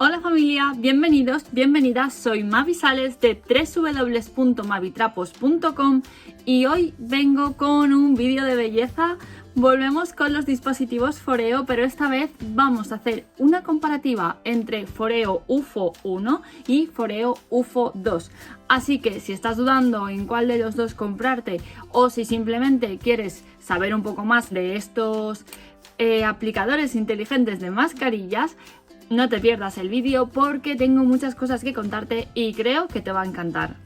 Hola familia, bienvenidos, bienvenidas, soy Mavi Sales de www.mavitrapos.com y hoy vengo con un vídeo de belleza. Volvemos con los dispositivos Foreo, pero esta vez vamos a hacer una comparativa entre Foreo UFO 1 y Foreo UFO 2. Así que si estás dudando en cuál de los dos comprarte o si simplemente quieres saber un poco más de estos aplicadores inteligentes de mascarillas, no te pierdas el vídeo porque tengo muchas cosas que contarte y creo que te va a encantar.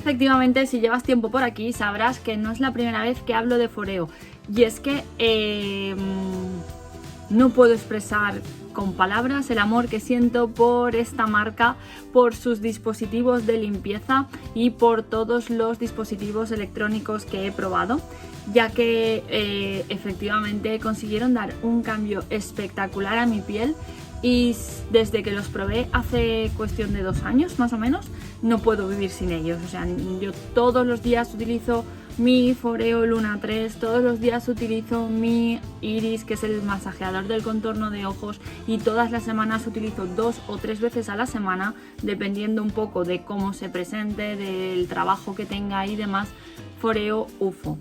Efectivamente, si llevas tiempo por aquí sabrás que no es la primera vez que hablo de Foreo, y es que no puedo expresar con palabras el amor que siento por esta marca, por sus dispositivos de limpieza y por todos los dispositivos electrónicos que he probado, ya que efectivamente consiguieron dar un cambio espectacular a mi piel. Y desde que los probé hace cuestión de 2 años más o menos, no puedo vivir sin ellos. O sea, yo todos los días utilizo mi Foreo Luna 3, todos los días utilizo mi Iris, que es el masajeador del contorno de ojos, y todas las semanas utilizo 2 o 3 veces a la semana, dependiendo un poco de cómo se presente, del trabajo que tenga y demás, Foreo UFO.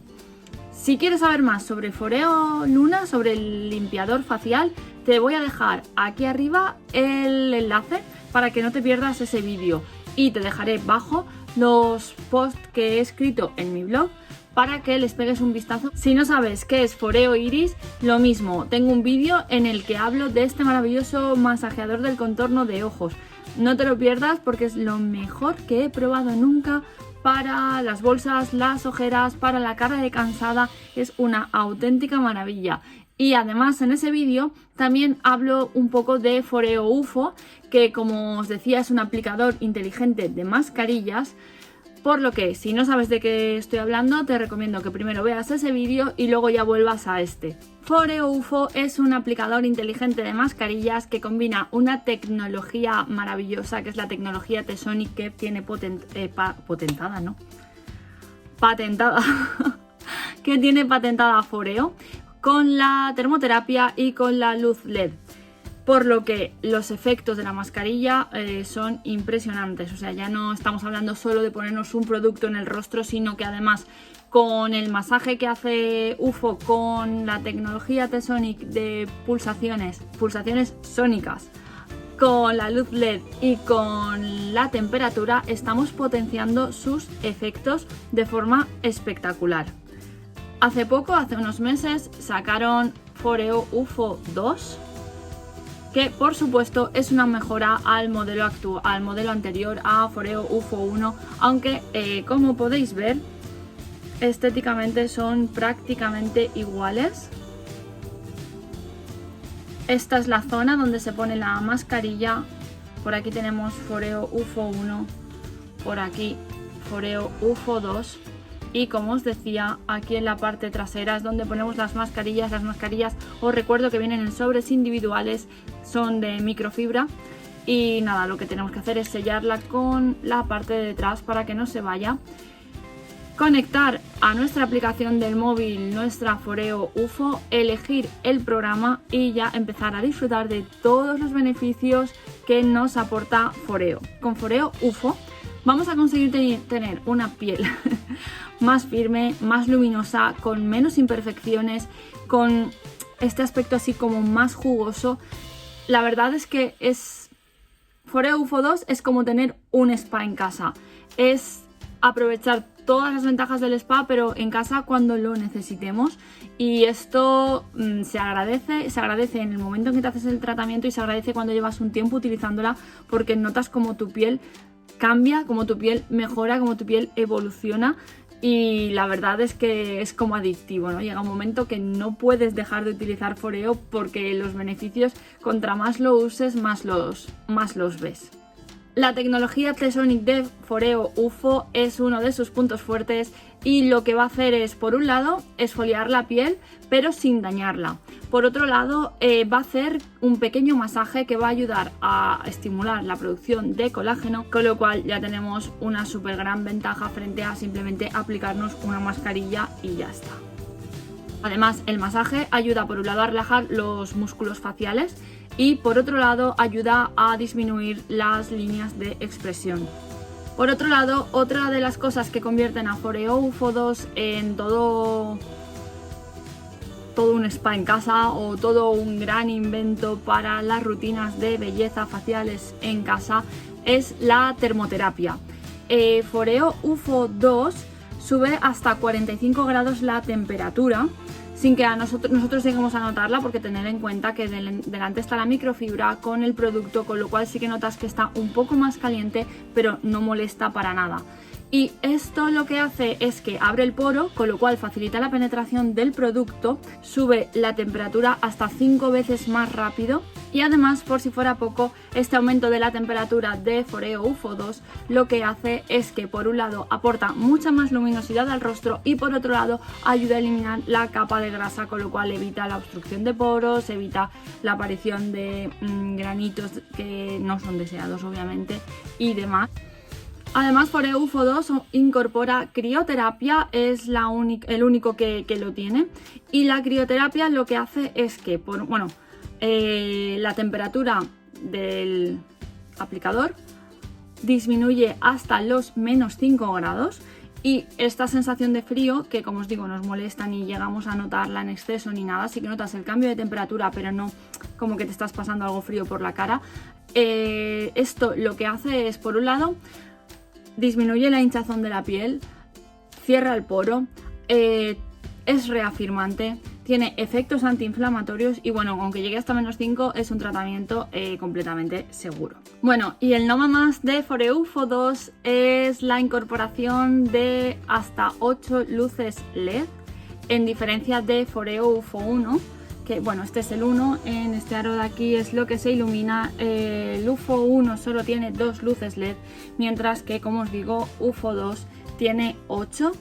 Si quieres saber más sobre Foreo Luna, sobre el limpiador facial, te voy a dejar aquí arriba el enlace para que no te pierdas ese vídeo, y te dejaré bajo los posts que he escrito en mi blog para que les pegues un vistazo. Si no sabes qué es Foreo Iris, lo mismo, tengo un vídeo en el que hablo de este maravilloso masajeador del contorno de ojos. No te lo pierdas porque es lo mejor que he probado nunca para las bolsas, las ojeras, para la cara de cansada. Es una auténtica maravilla. Y además en ese vídeo también hablo un poco de Foreo UFO, que como os decía es un aplicador inteligente de mascarillas, por lo que si no sabes de qué estoy hablando te recomiendo que primero veas ese vídeo y luego ya vuelvas a este. Foreo UFO es un aplicador inteligente de mascarillas que combina una tecnología maravillosa, que es la tecnología T-Sonic, que tiene que tiene patentada Foreo, con la termoterapia y con la luz LED, por lo que los efectos de la mascarilla son impresionantes. O sea, ya no estamos hablando solo de ponernos un producto en el rostro, sino que además con el masaje que hace UFO, con la tecnología T-Sonic de pulsaciones sónicas, con la luz LED y con la temperatura, estamos potenciando sus efectos de forma espectacular. Hace poco, hace unos meses, sacaron Foreo UFO 2, que por supuesto es una mejora al modelo anterior, a Foreo UFO 1, aunque como podéis ver, estéticamente son prácticamente iguales. Esta es la zona donde se pone la mascarilla. Por aquí tenemos Foreo UFO 1, por aquí Foreo UFO 2. Y como os decía, aquí en la parte trasera es donde ponemos las mascarillas. Las mascarillas, os recuerdo que vienen en sobres individuales, son de microfibra. Y nada, lo que tenemos que hacer es sellarla con la parte de detrás para que no se vaya. Conectar a nuestra aplicación del móvil nuestra Foreo UFO, elegir el programa y ya empezar a disfrutar de todos los beneficios que nos aporta Foreo. Con Foreo UFO vamos a conseguir tener una piel más firme, más luminosa, con menos imperfecciones, con este aspecto así como más jugoso. La verdad es que Foreo UFO 2 es como tener un spa en casa. Es aprovechar todas las ventajas del spa, pero en casa cuando lo necesitemos. Y esto se agradece en el momento en que te haces el tratamiento y se agradece cuando llevas un tiempo utilizándola, porque notas como tu piel cambia, como tu piel mejora, como tu piel evoluciona. Y la verdad es que es como adictivo, ¿no? Llega un momento que no puedes dejar de utilizar Foreo porque los beneficios, contra más lo uses, más los ves. La tecnología T-Sonic de Foreo UFO es uno de sus puntos fuertes y lo que va a hacer es, por un lado, exfoliar la piel, pero sin dañarla. Por otro lado, va a hacer un pequeño masaje que va a ayudar a estimular la producción de colágeno, con lo cual ya tenemos una súper gran ventaja frente a simplemente aplicarnos una mascarilla y ya está. Además, el masaje ayuda por un lado a relajar los músculos faciales y por otro lado ayuda a disminuir las líneas de expresión. Por otro lado, otra de las cosas que convierten a Foreo UFO 2 en todo un spa en casa o todo un gran invento para las rutinas de belleza faciales en casa es la termoterapia. Foreo UFO 2 sube hasta 45 grados la temperatura sin que nosotros lleguemos a notarla, porque tener en cuenta que delante está la microfibra con el producto, con lo cual sí que notas que está un poco más caliente, pero no molesta para nada. Y esto lo que hace es que abre el poro, con lo cual facilita la penetración del producto, sube la temperatura hasta 5 veces más rápido y además, por si fuera poco, este aumento de la temperatura de Foreo UFO 2 lo que hace es que por un lado aporta mucha más luminosidad al rostro y por otro lado ayuda a eliminar la capa de grasa, con lo cual evita la obstrucción de poros, evita la aparición de granitos que no son deseados obviamente y demás. Además, Foreo UFO 2 incorpora crioterapia, es el único que lo tiene. Y la crioterapia lo que hace es que, la temperatura del aplicador disminuye hasta los menos 5 grados. Y esta sensación de frío, que como os digo no os molesta ni llegamos a notarla en exceso ni nada, sí que notas el cambio de temperatura, pero no como que te estás pasando algo frío por la cara. Esto lo que hace es, por un lado, disminuye la hinchazón de la piel, cierra el poro, es reafirmante, tiene efectos antiinflamatorios y bueno, aunque llegue hasta menos 5 es un tratamiento completamente seguro. Bueno, y el no más de Foreo UFO 2 es la incorporación de hasta 8 luces LED, en diferencia de Foreo UFO 1, que bueno, este es el 1, en este aro de aquí es lo que se ilumina. El UFO 1 solo tiene 2 luces LED, mientras que, como os digo, UFO 2 tiene 8.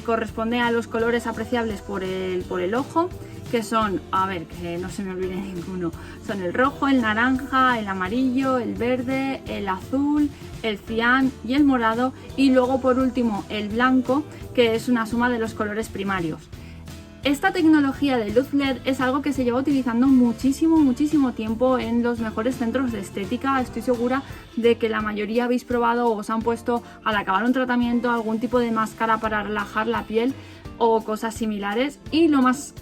Corresponde a los colores apreciables por el ojo, que son, a ver, que no se me olvide ninguno, son el rojo, el naranja, el amarillo, el verde, el azul, el cian y el morado, y luego por último el blanco, que es una suma de los colores primarios. Esta tecnología de luz LED es algo que se lleva utilizando muchísimo tiempo en los mejores centros de estética. Estoy segura de que la mayoría habéis probado o os han puesto al acabar un tratamiento algún tipo de máscara para relajar la piel o cosas similares. Y lo más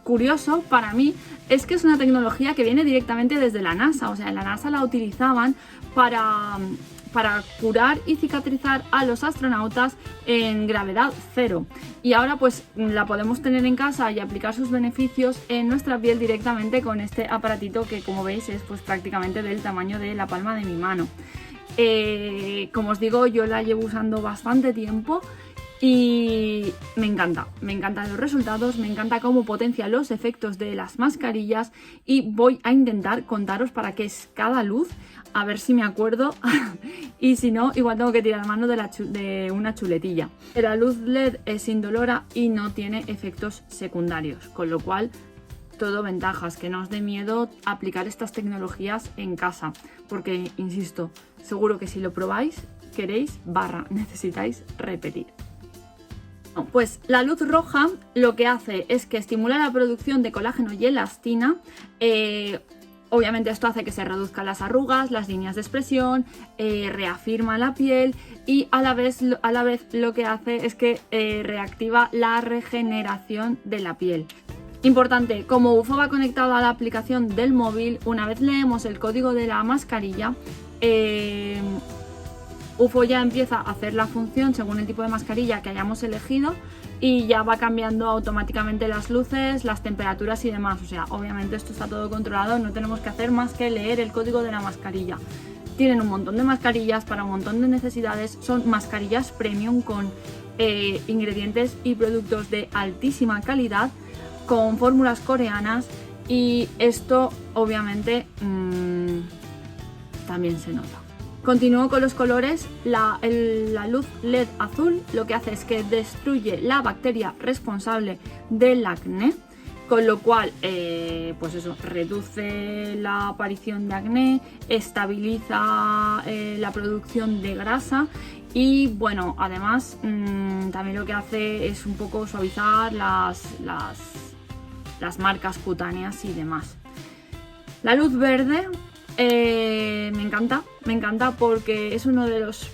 curioso para mí es que es una tecnología que viene directamente desde la NASA. O sea, en la NASA la utilizaban para curar y cicatrizar a los astronautas en gravedad cero, y ahora pues la podemos tener en casa y aplicar sus beneficios en nuestra piel directamente con este aparatito que, como veis, es pues prácticamente del tamaño de la palma de mi mano. Como os digo, yo la llevo usando bastante tiempo y me encantan los resultados, me encanta cómo potencia los efectos de las mascarillas, y voy a intentar contaros para qué es cada luz, a ver si me acuerdo y si no, igual tengo que tirar mano de una chuletilla. La luz LED es indolora y no tiene efectos secundarios, con lo cual todo ventajas, que no os dé miedo aplicar estas tecnologías en casa, porque insisto, seguro que si lo probáis necesitáis repetir. Pues la luz roja lo que hace es que estimula la producción de colágeno y elastina. Obviamente esto hace que se reduzcan las arrugas, las líneas de expresión, reafirma la piel y a la vez lo que hace es que reactiva la regeneración de la piel. Importante, como UFO va conectado a la aplicación del móvil, una vez leemos el código de la mascarilla, UFO ya empieza a hacer la función según el tipo de mascarilla que hayamos elegido y ya va cambiando automáticamente las luces, las temperaturas y demás. O sea, obviamente esto está todo controlado, no tenemos que hacer más que leer el código de la mascarilla. Tienen un montón de mascarillas para un montón de necesidades, son mascarillas premium con ingredientes y productos de altísima calidad, con fórmulas coreanas, y esto obviamente también se nota. Continúo con los colores. La luz LED azul lo que hace es que destruye la bacteria responsable del acné, con lo cual pues eso, reduce la aparición de acné, estabiliza la producción de grasa y bueno, además también lo que hace es un poco suavizar las marcas cutáneas y demás. La luz verde me encanta porque es uno de los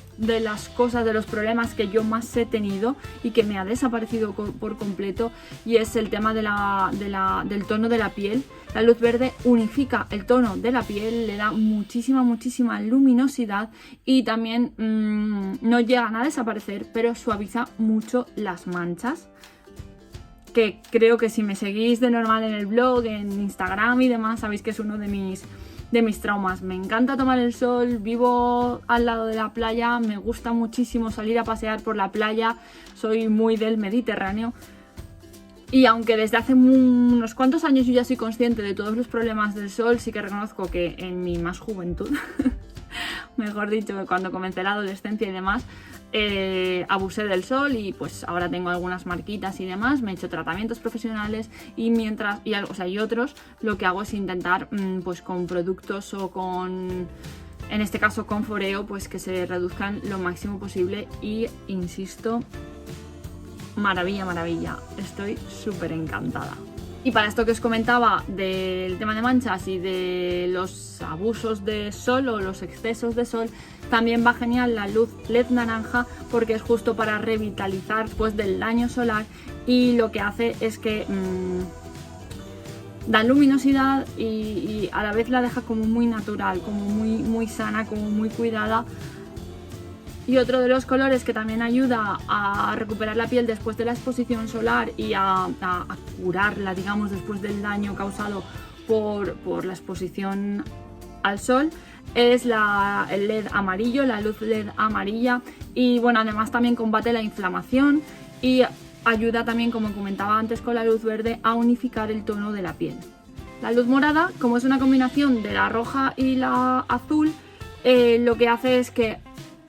problemas que yo más he tenido y que me ha desaparecido por completo, y es el tema del tono de la piel. La luz verde unifica el tono de la piel, le da muchísima luminosidad y también no llegan a desaparecer, pero suaviza mucho las manchas, que creo que si me seguís de normal en el blog, en Instagram y demás, sabéis que es uno de mis traumas. Me encanta tomar el sol, vivo al lado de la playa, me gusta muchísimo salir a pasear por la playa, soy muy del Mediterráneo. Y aunque desde hace unos cuantos años yo ya soy consciente de todos los problemas del sol, sí que reconozco que en mi más juventud, mejor dicho, cuando comencé la adolescencia y demás, abusé del sol y pues ahora tengo algunas marquitas y demás, me he hecho tratamientos profesionales y otros, lo que hago es intentar pues con productos o en este caso con Foreo, pues que se reduzcan lo máximo posible y insisto, maravilla, estoy súper encantada. Y para esto que os comentaba del tema de manchas y de los abusos de sol o los excesos de sol, también va genial la luz LED naranja, porque es justo para revitalizar después del daño solar, y lo que hace es que da luminosidad y a la vez la deja como muy natural, como muy sana, como muy cuidada. Y otro de los colores que también ayuda a recuperar la piel después de la exposición solar y a curarla, digamos, después del daño causado por la exposición al sol, es el LED amarillo, la luz LED amarilla. Y bueno, además también combate la inflamación y ayuda también, como comentaba antes con la luz verde, a unificar el tono de la piel. La luz morada, como es una combinación de la roja y la azul, lo que hace es que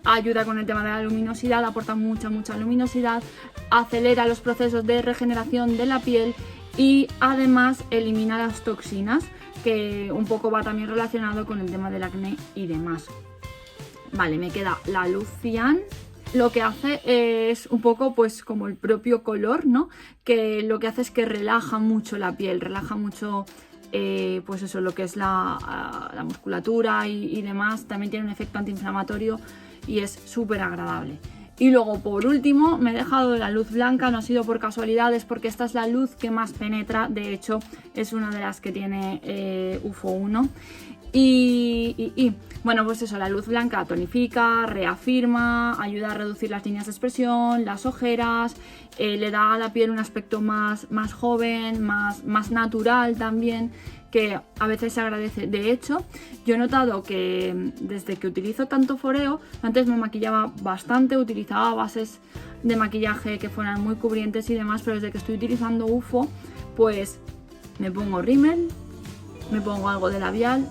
ayuda con el tema de la luminosidad, aporta mucha luminosidad, acelera los procesos de regeneración de la piel y además elimina las toxinas, que un poco va también relacionado con el tema del acné y demás. Vale, me queda la luz cian. Lo que hace es un poco pues como el propio color, ¿no? Que lo que hace es que relaja mucho la piel, relaja mucho pues eso, lo que es la musculatura y demás. También tiene un efecto antiinflamatorio y es súper agradable. Y luego por último me he dejado la luz blanca, no ha sido por casualidad, es porque esta es la luz que más penetra, de hecho es una de las que tiene UFO 1. Y bueno, pues eso, la luz blanca tonifica, reafirma, ayuda a reducir las líneas de expresión, las ojeras, le da a la piel un aspecto más joven, más natural también, que a veces se agradece. De hecho, yo he notado que desde que utilizo tanto Foreo, antes me maquillaba bastante, utilizaba bases de maquillaje que fueran muy cubrientes y demás, pero desde que estoy utilizando UFO, pues me pongo rímel, me pongo algo de labial,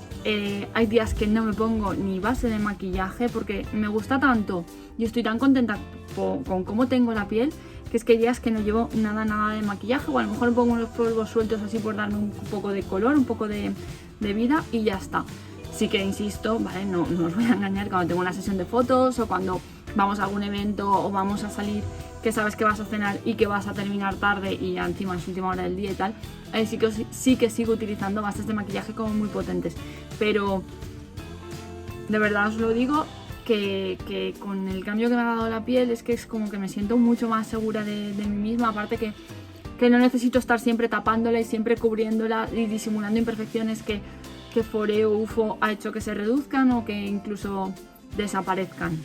hay días que no me pongo ni base de maquillaje porque me gusta tanto y estoy tan contenta con cómo tengo la piel, que es que hay días que no llevo nada de maquillaje, o a lo mejor me pongo unos polvos sueltos así por darme un poco de color, un poco de vida y ya está. Sí que insisto, ¿vale? No os voy a engañar, cuando tengo una sesión de fotos o cuando vamos a algún evento o vamos a salir, que sabes que vas a cenar y que vas a terminar tarde y ya encima es última hora del día y tal, sí que sigo utilizando bases de maquillaje como muy potentes, pero de verdad os lo digo, que con el cambio que me ha dado la piel es que es como que me siento mucho más segura de mí misma, aparte que no necesito estar siempre tapándola y siempre cubriéndola y disimulando imperfecciones que Foreo UFO ha hecho que se reduzcan o que incluso desaparezcan.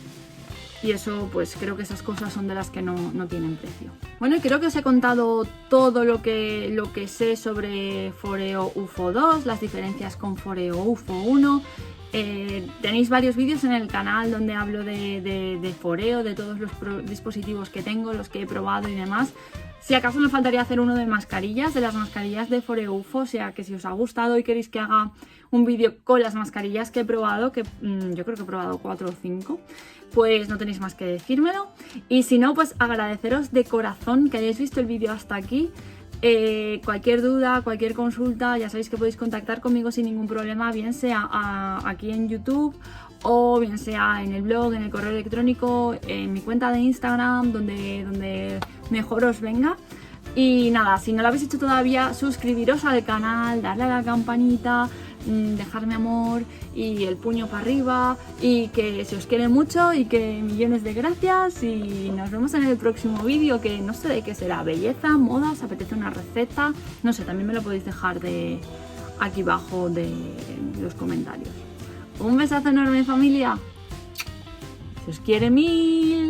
Y eso, pues creo que esas cosas son de las que no tienen precio. Bueno, y creo que os he contado todo lo que sé sobre Foreo UFO 2, las diferencias con Foreo UFO 1. Tenéis varios vídeos en el canal donde hablo de Foreo, de todos los dispositivos que tengo, los que he probado y demás. Si acaso me faltaría hacer uno de mascarillas, de las mascarillas de Foreo UFO, o sea que si os ha gustado y queréis que haga un vídeo con las mascarillas que he probado, que yo creo que he probado 4 o 5, pues no tenéis más que decírmelo. Y si no, pues agradeceros de corazón que hayáis visto el vídeo hasta aquí. Cualquier duda, cualquier consulta, ya sabéis que podéis contactar conmigo sin ningún problema, bien sea aquí en YouTube o bien sea en el blog, en el correo electrónico, en mi cuenta de Instagram, donde mejor os venga. Y nada, si no lo habéis hecho todavía, suscribiros al canal, darle a la campanita, dejarme amor y el puño para arriba, y que se os quiere mucho y que millones de gracias, y nos vemos en el próximo vídeo, que no sé de qué será, belleza, moda, os apetece una receta, no sé, también me lo podéis dejar aquí abajo de los comentarios. Un besazo enorme, familia, se os quiere mil.